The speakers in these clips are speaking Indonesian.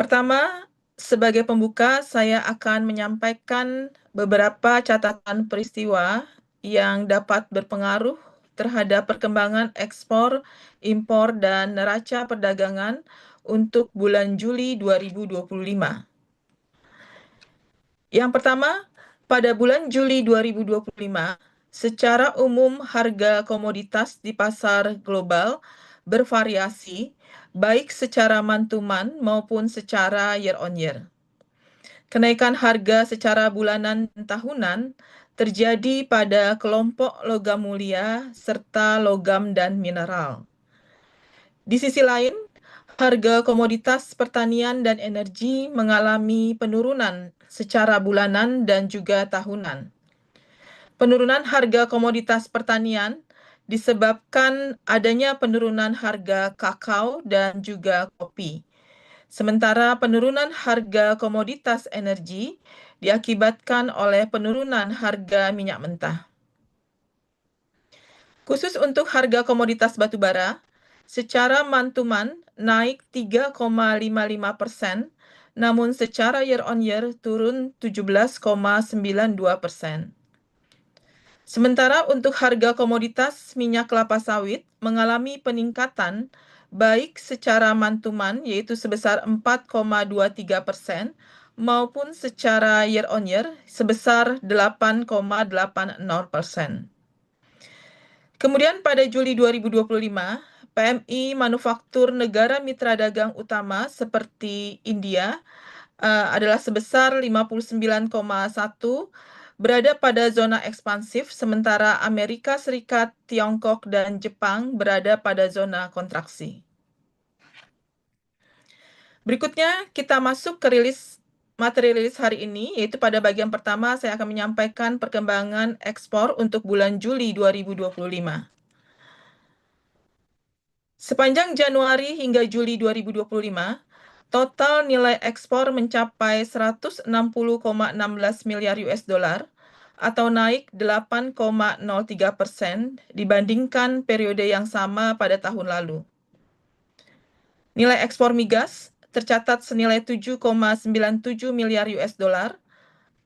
Pertama, sebagai pembuka, saya akan menyampaikan beberapa catatan peristiwa yang dapat berpengaruh terhadap perkembangan ekspor, impor, dan neraca perdagangan untuk bulan Juli 2025. Yang pertama, pada bulan Juli 2025, secara umum harga komoditas di pasar global bervariasi, baik secara month-to-month maupun secara year-on-year. Kenaikan harga secara bulanan dan tahunan terjadi pada kelompok logam mulia serta logam dan mineral. Di sisi lain, harga komoditas pertanian dan energi mengalami penurunan secara bulanan dan juga tahunan. Penurunan harga komoditas pertanian disebabkan adanya penurunan harga kakao dan juga kopi. Sementara penurunan harga komoditas energi diakibatkan oleh penurunan harga minyak mentah. Khusus untuk harga komoditas batubara, secara month-to-month naik 3,55%, namun secara year-on-year turun 17,92%. Sementara untuk harga komoditas minyak kelapa sawit mengalami peningkatan baik secara month-to-month yaitu sebesar 4,23% maupun secara year-on-year sebesar 8,80%. Kemudian pada Juli 2025, PMI manufaktur negara mitra dagang utama seperti India adalah sebesar 59,1, berada pada zona ekspansif, sementara Amerika Serikat, Tiongkok, dan Jepang berada pada zona kontraksi. Berikutnya, kita masuk ke materi rilis hari ini, yaitu pada bagian pertama saya akan menyampaikan perkembangan ekspor untuk bulan Juli 2025. Sepanjang Januari hingga Juli 2025, total nilai ekspor mencapai 160,16 miliar US dollar atau naik 8,03% dibandingkan periode yang sama pada tahun lalu. Nilai ekspor migas tercatat senilai 7,97 miliar US dollar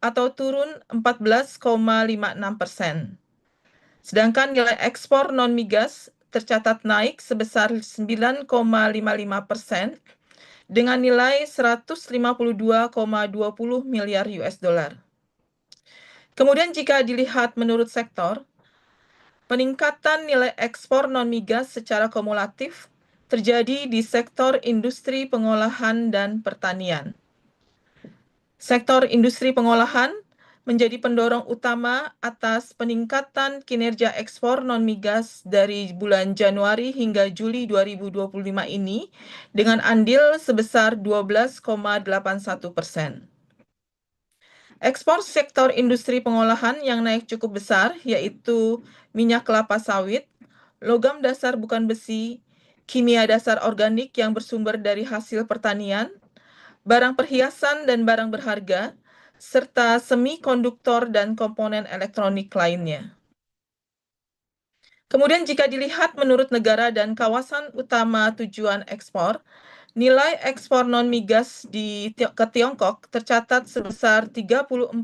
atau turun 14,56%. Sedangkan nilai ekspor non-migas tercatat naik sebesar 9,55% dengan nilai 152,20 miliar US dollar. Kemudian jika dilihat menurut sektor, peningkatan nilai ekspor non-migas secara kumulatif terjadi di sektor industri pengolahan dan pertanian. Sektor industri pengolahan menjadi pendorong utama atas peningkatan kinerja ekspor non-migas dari bulan Januari hingga Juli 2025 ini dengan andil sebesar 12,81%. Ekspor sektor industri pengolahan yang naik cukup besar yaitu minyak kelapa sawit, logam dasar bukan besi, kimia dasar organik yang bersumber dari hasil pertanian, barang perhiasan dan barang berharga, serta semikonduktor dan komponen elektronik lainnya. Kemudian jika dilihat menurut negara dan kawasan utama tujuan ekspor, nilai ekspor non-migas ke Tiongkok tercatat sebesar 34,46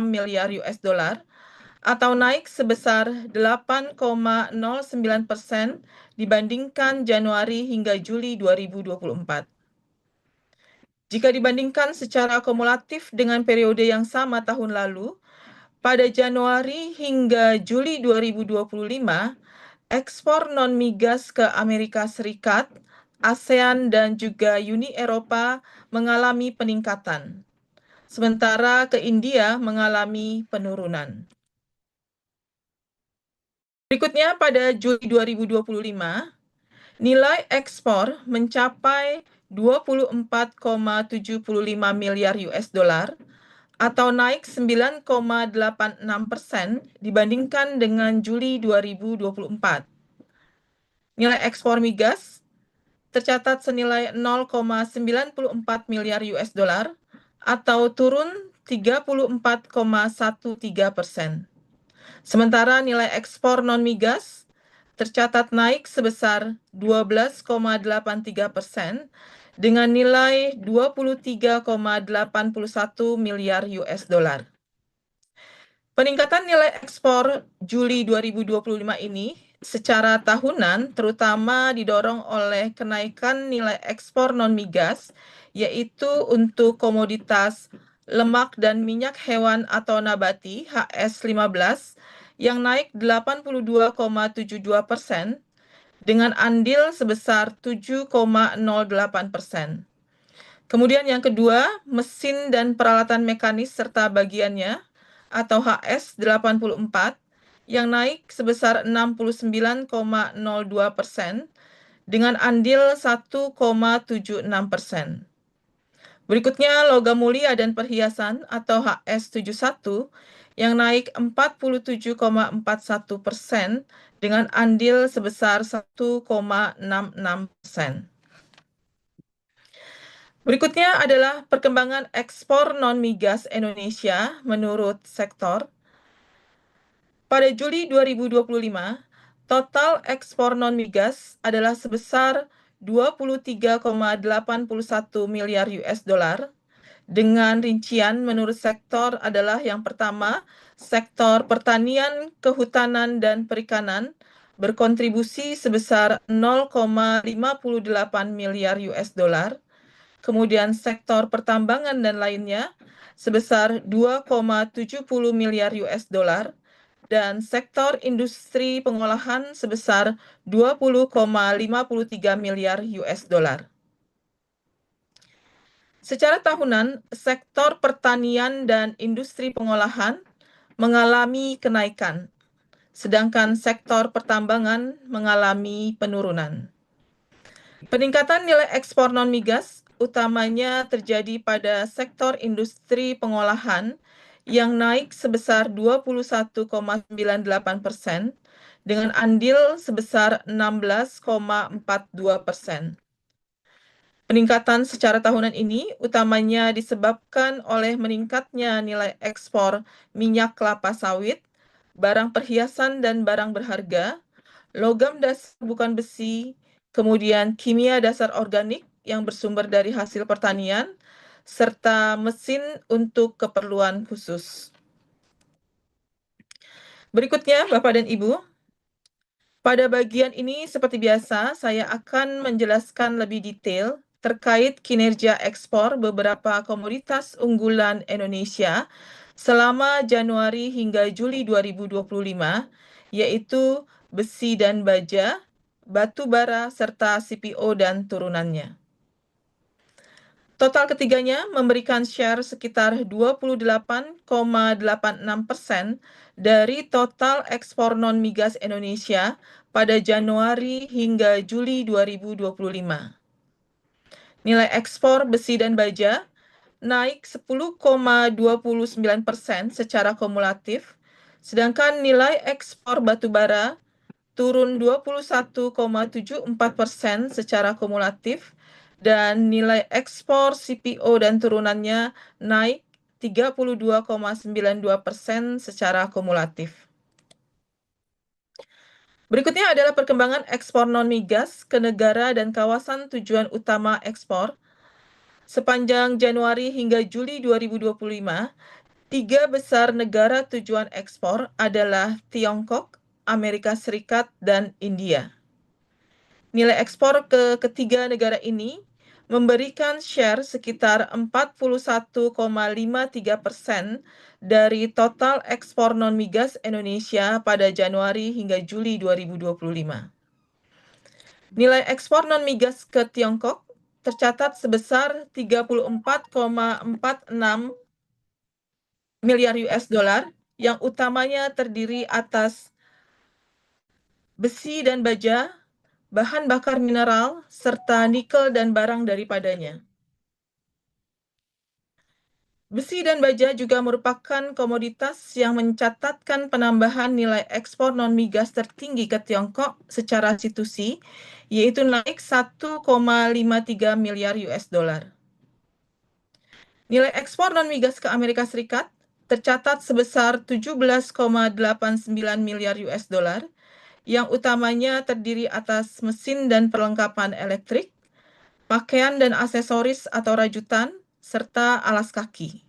miliar US dollar atau naik sebesar 8,09% dibandingkan Januari hingga Juli 2024. Jika dibandingkan secara kumulatif dengan periode yang sama tahun lalu, pada Januari hingga Juli 2025, ekspor non-migas ke Amerika Serikat, ASEAN, dan juga Uni Eropa mengalami peningkatan, sementara ke India mengalami penurunan. Berikutnya, pada Juli 2025, nilai ekspor mencapai 24,75 miliar US dollar atau naik 9,86% dibandingkan dengan Juli 2024. Nilai ekspor migas tercatat senilai 0,94 miliar US dollar atau turun 34,13%. Sementara nilai ekspor non-migas tercatat naik sebesar 12,83% dengan nilai 23,81 miliar US dollar. Peningkatan nilai ekspor Juli 2025 ini secara tahunan terutama didorong oleh kenaikan nilai ekspor non-migas, yaitu untuk komoditas lemak dan minyak hewan atau nabati HS15 yang naik 82,72% dengan andil sebesar 7,08%. Kemudian yang kedua, mesin dan peralatan mekanis serta bagiannya atau HS84 yang naik sebesar 69,02% dengan andil 1,76%. Berikutnya logam mulia dan perhiasan atau HS71 yang naik 47,41% dengan andil sebesar 1,66%. Berikutnya adalah perkembangan ekspor non-migas Indonesia menurut sektor. Pada Juli 2025, total ekspor non-migas adalah sebesar 23,81 miliar US dollar. Dengan rincian menurut sektor adalah yang pertama, sektor pertanian, kehutanan, dan perikanan berkontribusi sebesar 0,58 miliar US dollar. Kemudian sektor pertambangan dan lainnya sebesar 2,70 miliar US dollar dan sektor industri pengolahan sebesar 20,53 miliar US dollar. Secara tahunan, sektor pertanian dan industri pengolahan mengalami kenaikan, sedangkan sektor pertambangan mengalami penurunan. Peningkatan nilai ekspor non-migas utamanya terjadi pada sektor industri pengolahan yang naik sebesar 21,98% dengan andil sebesar 16,42%. Peningkatan secara tahunan ini utamanya disebabkan oleh meningkatnya nilai ekspor minyak kelapa sawit, barang perhiasan dan barang berharga, logam dasar bukan besi, kemudian kimia dasar organik yang bersumber dari hasil pertanian, serta mesin untuk keperluan khusus. Berikutnya, Bapak dan Ibu, pada bagian ini seperti biasa saya akan menjelaskan lebih detail terkait kinerja ekspor beberapa komoditas unggulan Indonesia selama Januari hingga Juli 2025, yaitu besi dan baja, batu bara, serta CPO dan turunannya. Total ketiganya memberikan share sekitar 28,86% dari total ekspor non-migas Indonesia pada Januari hingga Juli 2025. Nilai ekspor besi dan baja naik 10,29% secara kumulatif, sedangkan nilai ekspor batu bara turun 21,74% secara kumulatif, dan nilai ekspor CPO dan turunannya naik 32,92% secara kumulatif. Berikutnya adalah perkembangan ekspor non-migas ke negara dan kawasan tujuan utama ekspor. Sepanjang Januari hingga Juli 2025, 3 besar negara tujuan ekspor adalah Tiongkok, Amerika Serikat, dan India. Nilai ekspor ke ketiga negara ini memberikan share sekitar 41,53% dari total ekspor non-migas Indonesia pada Januari hingga Juli 2025. Nilai ekspor non-migas ke Tiongkok tercatat sebesar 34,46 miliar US dollar yang utamanya terdiri atas besi dan baja, bahan bakar mineral, serta nikel dan barang daripadanya. Besi dan baja juga merupakan komoditas yang mencatatkan penambahan nilai ekspor non-migas tertinggi ke Tiongkok secara institusi, yaitu naik 1,53 miliar US dollar. Nilai ekspor non-migas ke Amerika Serikat tercatat sebesar 17,89 miliar US dollar, yang utamanya terdiri atas mesin dan perlengkapan elektrik, pakaian dan aksesoris atau rajutan, serta alas kaki.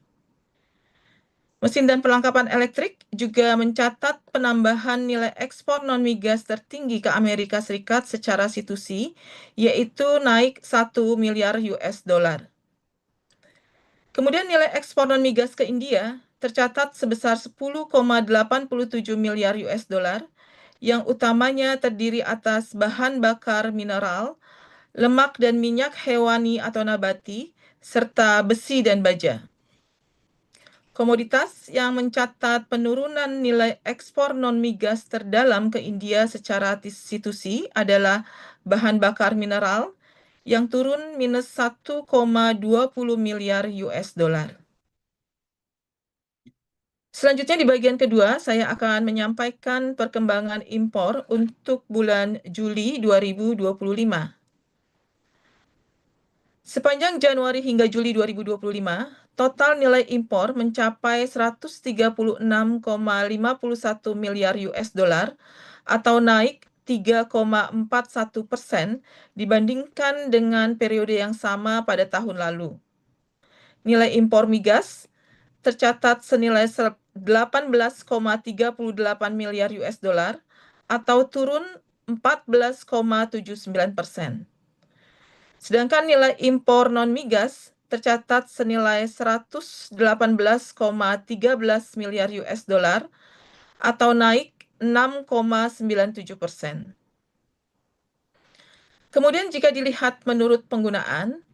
Mesin dan perlengkapan elektrik juga mencatat penambahan nilai ekspor non-migas tertinggi ke Amerika Serikat secara situsi, yaitu naik 1 miliar US dollar. Kemudian nilai ekspor non-migas ke India tercatat sebesar 10,87 miliar US dollar, yang utamanya terdiri atas bahan bakar mineral, lemak dan minyak hewani atau nabati, serta besi dan baja. Komoditas yang mencatat penurunan nilai ekspor non-migas terdalam ke India secara situsi adalah bahan bakar mineral yang turun minus 1,20 miliar US dollar. Selanjutnya di bagian kedua, saya akan menyampaikan perkembangan impor untuk bulan Juli 2025. Sepanjang Januari hingga Juli 2025, total nilai impor mencapai 136,51 miliar US dollar atau naik 3,41% dibandingkan dengan periode yang sama pada tahun lalu. Nilai impor migas tercatat senilai 18,38 miliar US dollar atau turun 14,79%. Sedangkan nilai impor non-migas tercatat senilai 118,13 miliar US dollar atau naik 6,97%. Kemudian jika dilihat menurut penggunaan,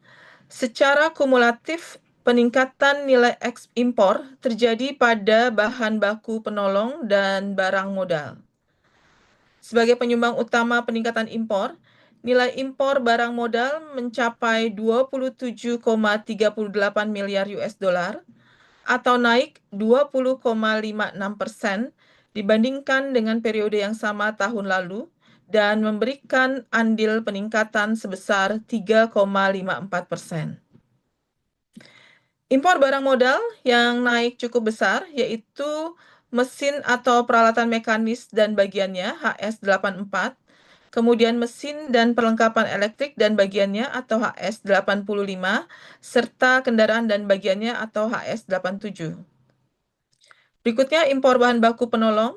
secara kumulatif peningkatan nilai impor terjadi pada bahan baku penolong dan barang modal. Sebagai penyumbang utama peningkatan impor, nilai impor barang modal mencapai 27,38 miliar US dollar atau naik 20,56% dibandingkan dengan periode yang sama tahun lalu dan memberikan andil peningkatan sebesar 3,54%. Impor barang modal yang naik cukup besar yaitu mesin atau peralatan mekanis dan bagiannya HS84, kemudian mesin dan perlengkapan elektrik dan bagiannya atau HS85, serta kendaraan dan bagiannya atau HS87. Berikutnya impor bahan baku penolong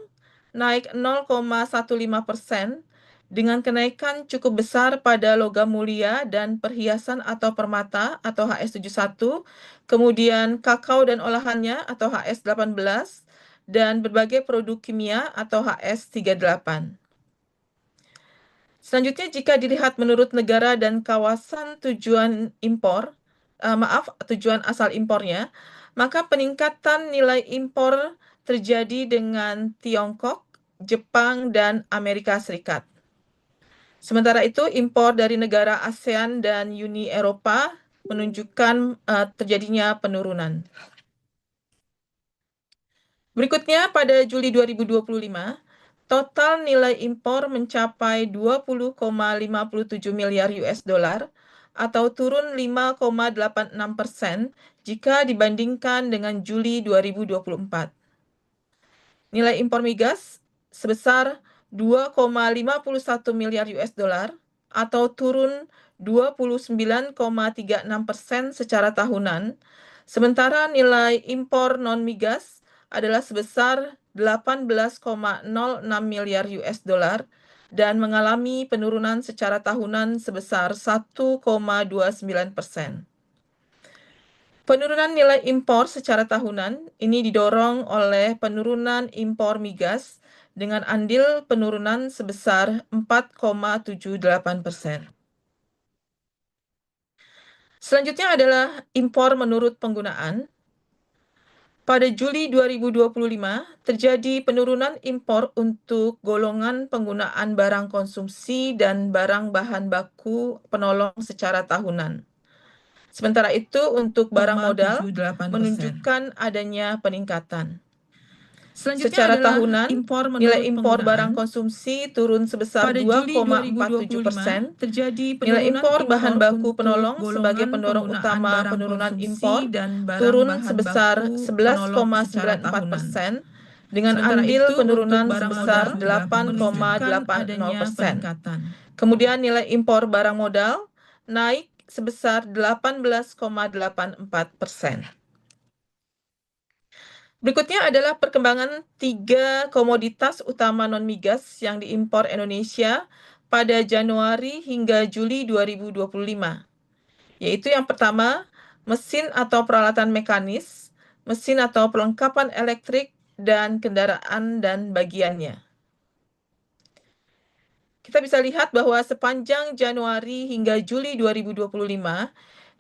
naik 0,15% dengan kenaikan cukup besar pada logam mulia dan perhiasan atau permata atau HS71, kemudian kakao dan olahannya atau HS18, dan berbagai produk kimia atau HS38. Selanjutnya, jika dilihat menurut negara dan kawasan tujuan asal impornya, maka peningkatan nilai impor terjadi dengan Tiongkok, Jepang, dan Amerika Serikat. Sementara itu, impor dari negara ASEAN dan Uni Eropa menunjukkan terjadinya penurunan. Berikutnya, pada Juli 2025, total nilai impor mencapai 20,57 miliar US dollar atau turun 5,86% jika dibandingkan dengan Juli 2024. Nilai impor migas sebesar 2,51 miliar US dollar atau turun 29,36% secara tahunan, sementara nilai impor non-migas adalah sebesar 18,06 miliar US dollar dan mengalami penurunan secara tahunan sebesar 1,29%. Penurunan nilai impor secara tahunan ini didorong oleh penurunan impor migas dengan andil penurunan sebesar 4,78%. Selanjutnya adalah impor menurut penggunaan. Pada Juli 2025, terjadi penurunan impor untuk golongan penggunaan barang konsumsi dan barang bahan baku penolong secara tahunan. Sementara itu, untuk barang modal menunjukkan adanya peningkatan. Secara tahunan, nilai impor barang konsumsi turun sebesar 2,47%. Nilai impor bahan baku penolong sebagai pendorong utama penurunan impor turun sebesar 11,94% dengan andil penurunan sebesar 8,80%. Kemudian nilai impor barang modal naik sebesar 18,84%. Berikutnya adalah perkembangan 3 komoditas utama non-migas yang diimpor Indonesia pada Januari hingga Juli 2025, yaitu yang pertama, mesin atau peralatan mekanis, mesin atau perlengkapan elektrik, dan kendaraan dan bagiannya. Kita bisa lihat bahwa sepanjang Januari hingga Juli 2025,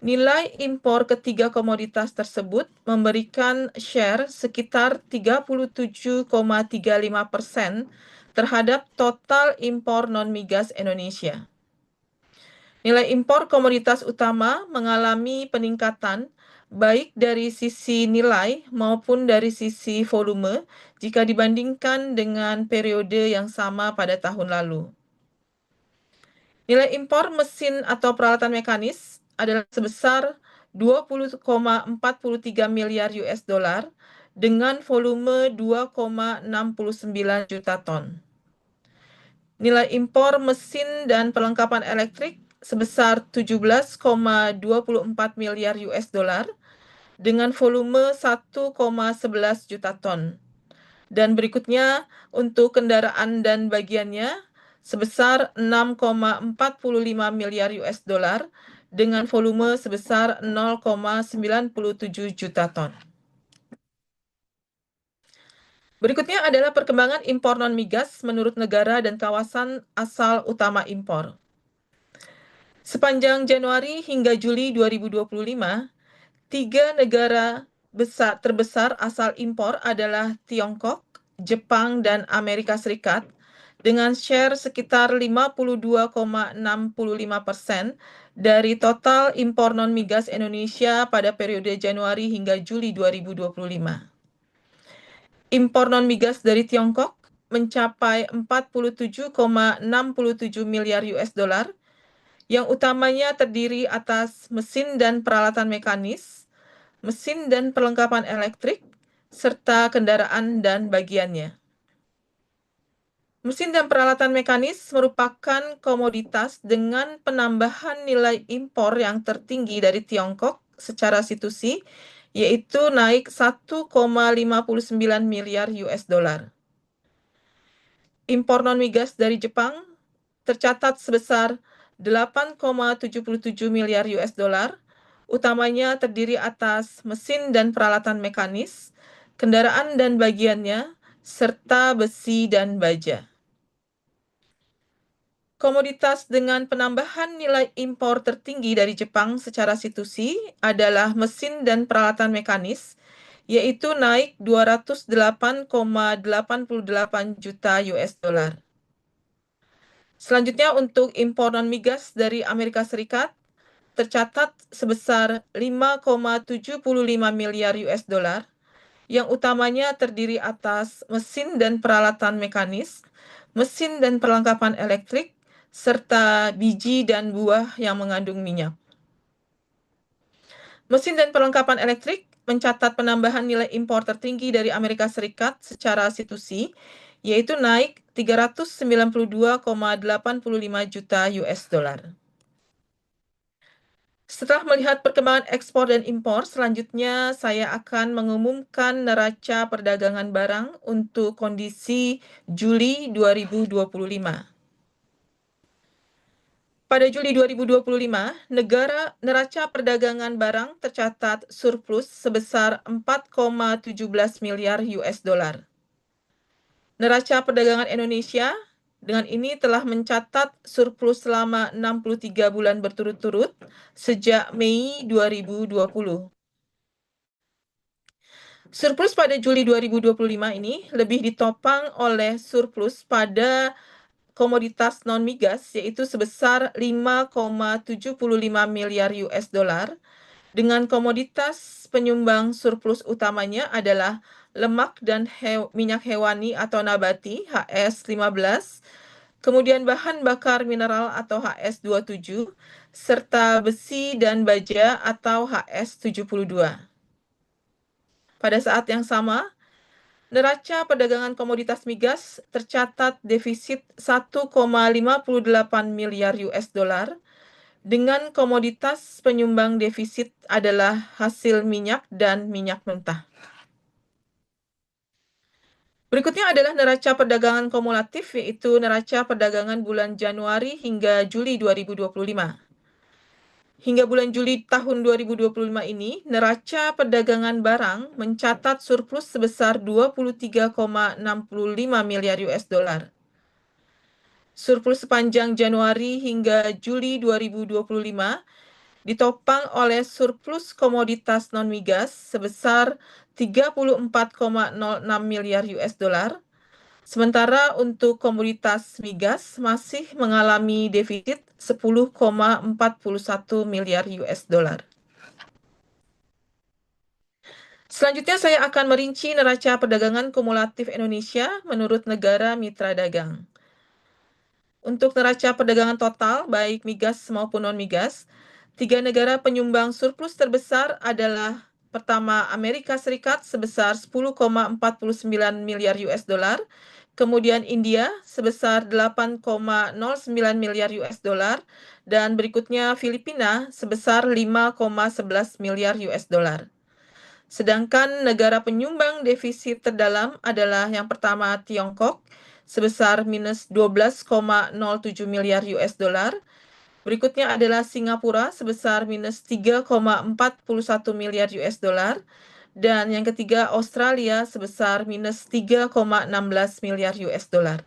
nilai impor ketiga komoditas tersebut memberikan share sekitar 37,35% terhadap total impor non-migas Indonesia. Nilai impor komoditas utama mengalami peningkatan baik dari sisi nilai maupun dari sisi volume jika dibandingkan dengan periode yang sama pada tahun lalu. Nilai impor mesin atau peralatan mekanis adalah sebesar 20,43 miliar US dollar dengan volume 2,69 juta ton. Nilai impor mesin dan perlengkapan elektrik sebesar 17,24 miliar US dollar dengan volume 1,11 juta ton. Dan berikutnya untuk kendaraan dan bagiannya sebesar 6,45 miliar US dollar dengan volume sebesar 0,97 juta ton. Berikutnya adalah perkembangan impor non-migas menurut negara dan kawasan asal utama impor. Sepanjang Januari hingga Juli 2025, 3 negara terbesar asal impor adalah Tiongkok, Jepang, dan Amerika Serikat dengan share sekitar 52,65% dari total impor non-migas Indonesia pada periode Januari hingga Juli 2025. Impor non-migas dari Tiongkok mencapai 47,67 miliar US dollar, yang utamanya terdiri atas mesin dan peralatan mekanis, mesin dan perlengkapan elektrik, serta kendaraan dan bagiannya. Mesin dan peralatan mekanis merupakan komoditas dengan penambahan nilai impor yang tertinggi dari Tiongkok secara situsi, yaitu naik 1,59 miliar US dollar. Impor non-migas dari Jepang tercatat sebesar 8,77 miliar US dollar, utamanya terdiri atas mesin dan peralatan mekanis, kendaraan dan bagiannya, serta besi dan baja. Komoditas dengan penambahan nilai impor tertinggi dari Jepang secara situsi adalah mesin dan peralatan mekanis, yaitu naik 208,88 juta US dollar. Selanjutnya untuk impor non-migas dari Amerika Serikat tercatat sebesar 5,75 miliar US dollar, yang utamanya terdiri atas mesin dan peralatan mekanis, mesin dan perlengkapan elektrik, serta biji dan buah yang mengandung minyak. Mesin dan perlengkapan elektrik mencatat penambahan nilai impor tertinggi dari Amerika Serikat secara situsi, yaitu naik 392,85 juta US dollar. Setelah melihat perkembangan ekspor dan impor, selanjutnya saya akan mengumumkan neraca perdagangan barang untuk kondisi Juli 2025. Pada Juli 2025, neraca perdagangan barang tercatat surplus sebesar 4,17 miliar US dollar. Neraca perdagangan Indonesia dengan ini telah mencatat surplus selama 63 bulan berturut-turut sejak Mei 2020. Surplus pada Juli 2025 ini lebih ditopang oleh surplus pada komoditas non-migas, yaitu sebesar 5,75 miliar US dollar, dengan komoditas penyumbang surplus utamanya adalah lemak dan minyak hewani atau nabati HS15, kemudian bahan bakar mineral atau HS27, serta besi dan baja atau HS72. Pada saat yang sama, neraca perdagangan komoditas migas tercatat defisit 1,58 miliar US dollar dengan komoditas penyumbang defisit adalah hasil minyak dan minyak mentah. Berikutnya adalah neraca perdagangan kumulatif, yaitu neraca perdagangan bulan Januari hingga Juli 2025. Hingga bulan Juli tahun 2025 ini, neraca perdagangan barang mencatat surplus sebesar 23,65 miliar US dollar. Surplus sepanjang Januari hingga Juli 2025 ditopang oleh surplus komoditas non-migas sebesar 34,06 miliar US dollar. Sementara untuk komoditas migas masih mengalami defisit 10,41 miliar US dollar. Selanjutnya saya akan merinci neraca perdagangan kumulatif Indonesia menurut negara mitra dagang. Untuk neraca perdagangan total, baik migas maupun non-migas, 3 negara penyumbang surplus terbesar adalah pertama Amerika Serikat sebesar 10,49 miliar US dollar, kemudian India sebesar 8,09 miliar US dollar, dan berikutnya Filipina sebesar 5,11 miliar US dollar. Sedangkan negara penyumbang defisit terdalam adalah yang pertama Tiongkok sebesar minus 12,07 miliar US dollar. Berikutnya adalah Singapura sebesar minus 3,41 miliar US dollar. Dan yang ketiga Australia sebesar minus 3,16 miliar US dollar.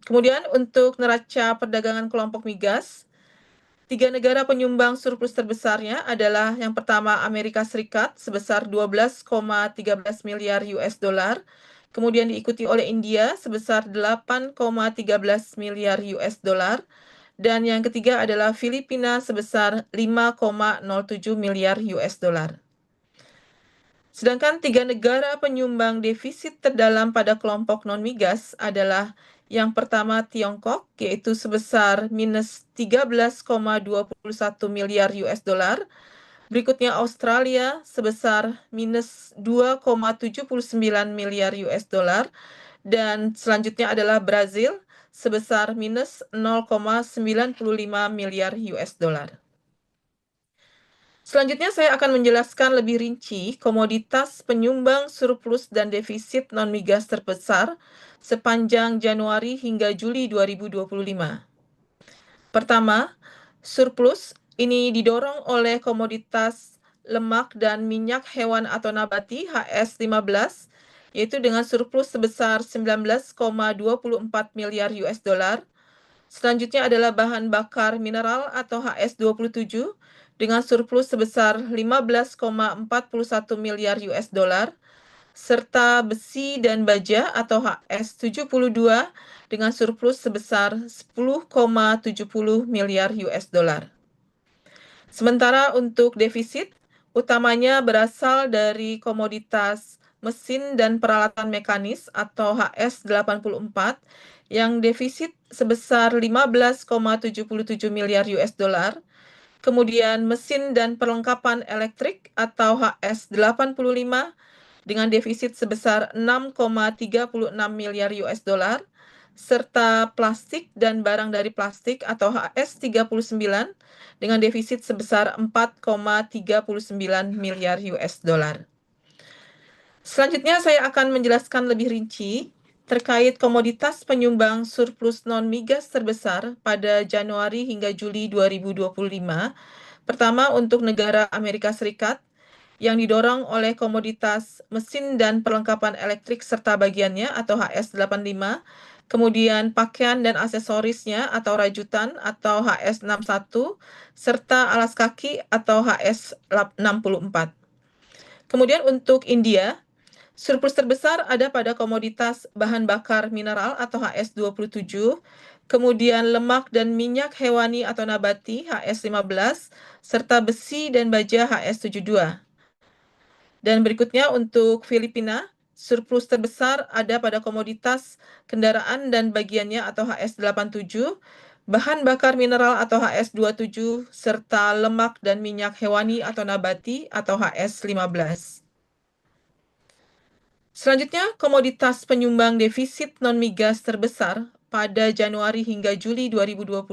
Kemudian untuk neraca perdagangan kelompok migas, 3 negara penyumbang surplus terbesarnya adalah yang pertama Amerika Serikat sebesar 12,13 miliar US dollar, kemudian diikuti oleh India sebesar 8,13 miliar US dollar, dan yang ketiga adalah Filipina sebesar 5,07 miliar US dollar. Sedangkan 3 negara penyumbang defisit terdalam pada kelompok non-migas adalah yang pertama Tiongkok, yaitu sebesar minus 13,21 miliar US dollar. Berikutnya Australia sebesar minus 2,79 miliar US dollar. Dan selanjutnya adalah Brazil sebesar minus 0,95 miliar US dollar. Selanjutnya saya akan menjelaskan lebih rinci komoditas penyumbang surplus dan defisit non-migas terbesar sepanjang Januari hingga Juli 2025. Pertama, surplus ini didorong oleh komoditas lemak dan minyak hewan atau nabati HS15, yaitu dengan surplus sebesar 19,24 miliar US dollar. Selanjutnya adalah bahan bakar mineral atau HS27 dengan surplus sebesar 15,41 miliar US dollar, serta besi dan baja atau HS72 dengan surplus sebesar 10,70 miliar US dollar. Sementara untuk defisit, utamanya berasal dari komoditas mesin dan peralatan mekanis atau HS84 yang defisit sebesar 15,77 miliar US dollar, kemudian mesin dan perlengkapan elektrik atau HS85 dengan defisit sebesar 6,36 miliar US dollar, serta plastik dan barang dari plastik atau HS39 dengan defisit sebesar 4,39 miliar US dollar. Selanjutnya saya akan menjelaskan lebih rinci terkait komoditas penyumbang surplus non-migas terbesar pada Januari hingga Juli 2025. Pertama, untuk negara Amerika Serikat yang didorong oleh komoditas mesin dan perlengkapan elektrik serta bagiannya atau HS85, kemudian pakaian dan aksesorisnya atau rajutan atau HS61, serta alas kaki atau HS64. Kemudian untuk India, surplus terbesar ada pada komoditas bahan bakar mineral atau HS27, kemudian lemak dan minyak hewani atau nabati HS15, serta besi dan baja HS72. Dan berikutnya untuk Filipina, surplus terbesar ada pada komoditas kendaraan dan bagiannya atau HS87, bahan bakar mineral atau HS27, serta lemak dan minyak hewani atau nabati atau HS15. Selanjutnya, komoditas penyumbang defisit non-migas terbesar pada Januari hingga Juli 2025.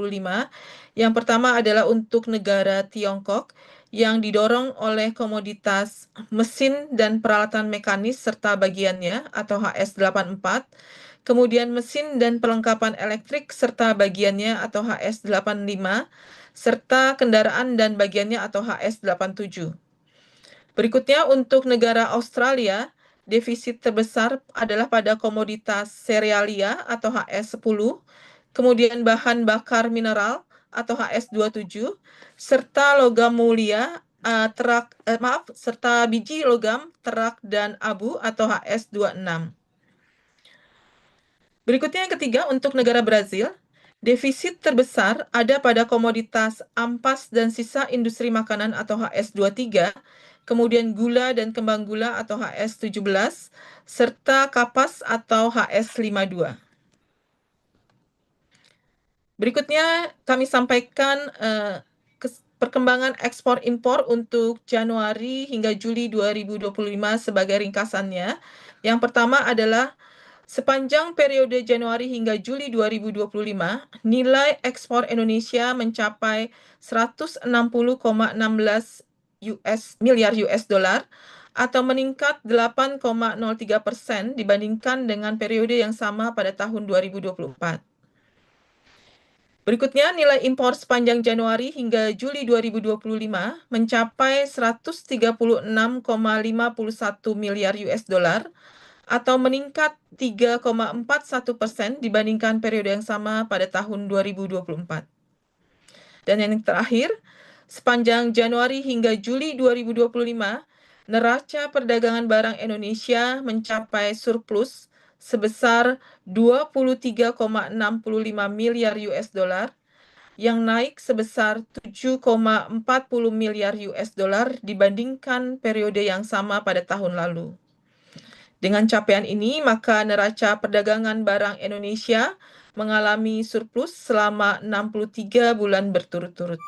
Yang pertama adalah untuk negara Tiongkok yang didorong oleh komoditas mesin dan peralatan mekanis serta bagiannya atau HS84, kemudian mesin dan perlengkapan elektrik serta bagiannya atau HS85, serta kendaraan dan bagiannya atau HS87. Berikutnya untuk negara Australia, defisit terbesar adalah pada komoditas serealia atau HS10, kemudian bahan bakar mineral atau HS27, serta logam mulia, serta biji logam, terak, dan abu atau HS26. Berikutnya yang ketiga untuk negara Brazil, defisit terbesar ada pada komoditas ampas dan sisa industri makanan atau HS23, kemudian gula dan kembang gula atau HS17, serta kapas atau HS52. Berikutnya kami sampaikan perkembangan ekspor impor untuk Januari hingga Juli 2025 sebagai ringkasannya. Yang pertama adalah sepanjang periode Januari hingga Juli 2025, nilai ekspor Indonesia mencapai 160,16 miliar US dollar atau meningkat 8,03% dibandingkan dengan periode yang sama pada tahun 2024. Berikutnya, nilai impor sepanjang Januari hingga Juli 2025 mencapai 136,51 miliar US dollar atau meningkat 3,41% dibandingkan periode yang sama pada tahun 2024. Dan yang terakhir, sepanjang Januari hingga Juli 2025, neraca perdagangan barang Indonesia mencapai surplus sebesar 23,65 miliar US dollar yang naik sebesar 7,40 miliar US dollar dibandingkan periode yang sama pada tahun lalu. Dengan capaian ini, maka neraca perdagangan barang Indonesia mengalami surplus selama 63 bulan berturut-turut.